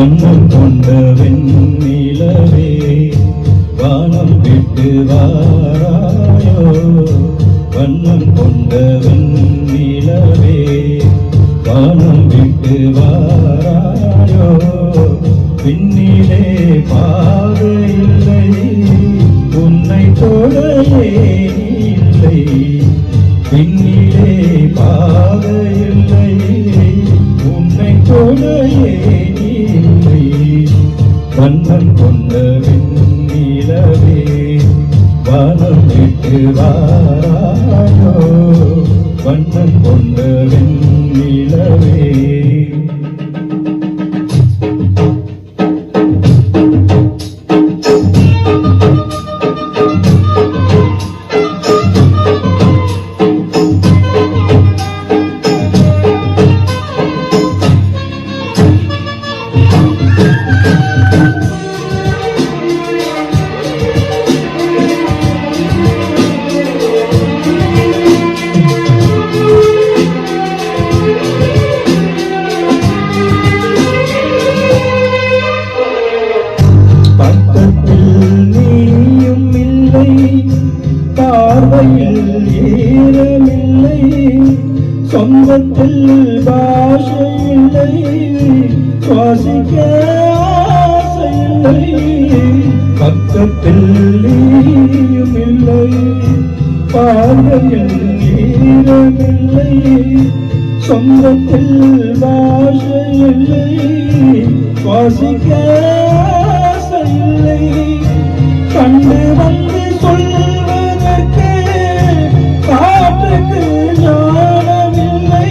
வண்ணம் கொண்ட வெண்ணிலவே வானம் விட்டு வாராயோ, வண்ணம் கொண்ட வெண்ணிலவே வானம் விட்டு வாராயோ. பின்னிலே பாதை இல்லை, உன்னை தொடையே இல்லை. பின்னிலே பாதை இல்லை, உன்னை தொடையே இல்லை. வண்ணம் கொண்ட வெண்ணிலவே வானம் விட்டு வாராயோ, வண்ணம் கொண்ட வெண்ணிலவே. பார்வையில் ஈரமில்லை, சொந்தத்தில் பாஷை இல்லை, சுவாசிக்க ஆசையில்லை. பக்கத்தில் நீயும் இல்லை, பார்வையில் ஈரமில்லை, சொந்தத்தில் பாஷை இல்லை, சுவாசிக்க ஆசையில்லை. கண்டு வந்து சொல்வதற்கு காற்றுக்கு ஞானமில்லை,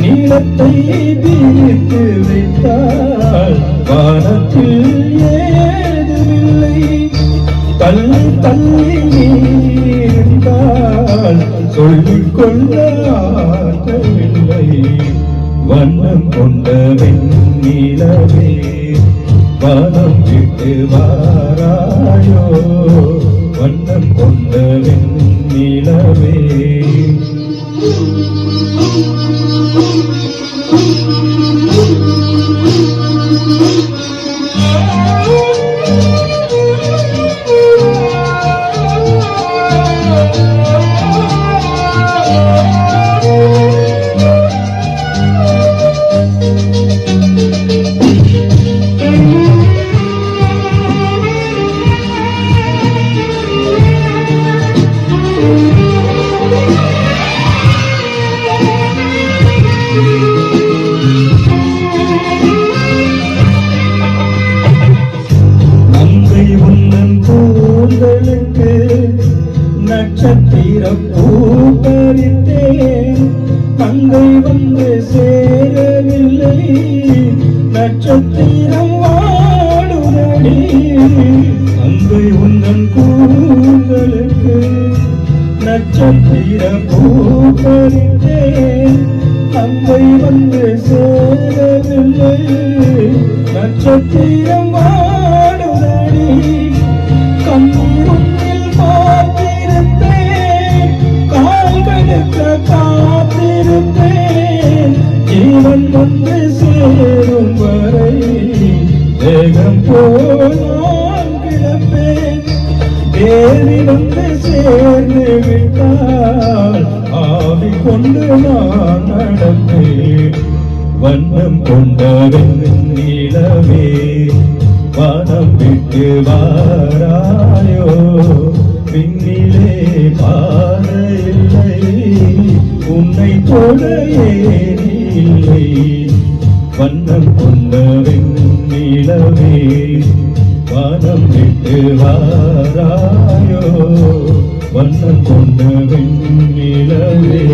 நீளத்தை தீர்த்து வைத்தால் வானத்தில் ஏதுமில்லை. தள்ளி தள்ளி நீந்தால் சொல்லிக்கொள்ள ஆற்றவில்லை. வண்ணம் கொண்ட வெண்ணிலவே வானம் விட்டு வாராயோ, வண்ணம் கொண்ட வெண்ணிலவே. நட்சத்திர பூப்பறித்தேன், தங்கை வந்து சேரவில்லை, நட்சத்திரம் வாடுதடி. தங்கை உந்தன் கூந்தலுக்கு நட்சத்திர பூப்பறித்தேன், தங்கை வந்து சேரவில்லை, நட்சத்திரம் வாடுதடி. கண்ணீரும் காத்திருந்தேன், ஜீவன் வந்து சேரும் வரை வேகம் போல் நான் கிடப்பேன். தேவி வந்து சேர்ந்து விட்டால் ஆவி கொண்டு நான் நடப்பேன். வண்ணம் கொண்ட வெண்ணிலவே வானம் விட்டு வாராயோ, பின்னிலே பாதை இல்லை, உன்னை தொடையே இல்லை. வண்ணம் கொண்ட வெண்ணிலவே வானம் விட்டு வாராயோ, வண்ணம் கொண்ட வெண்ணிலவே.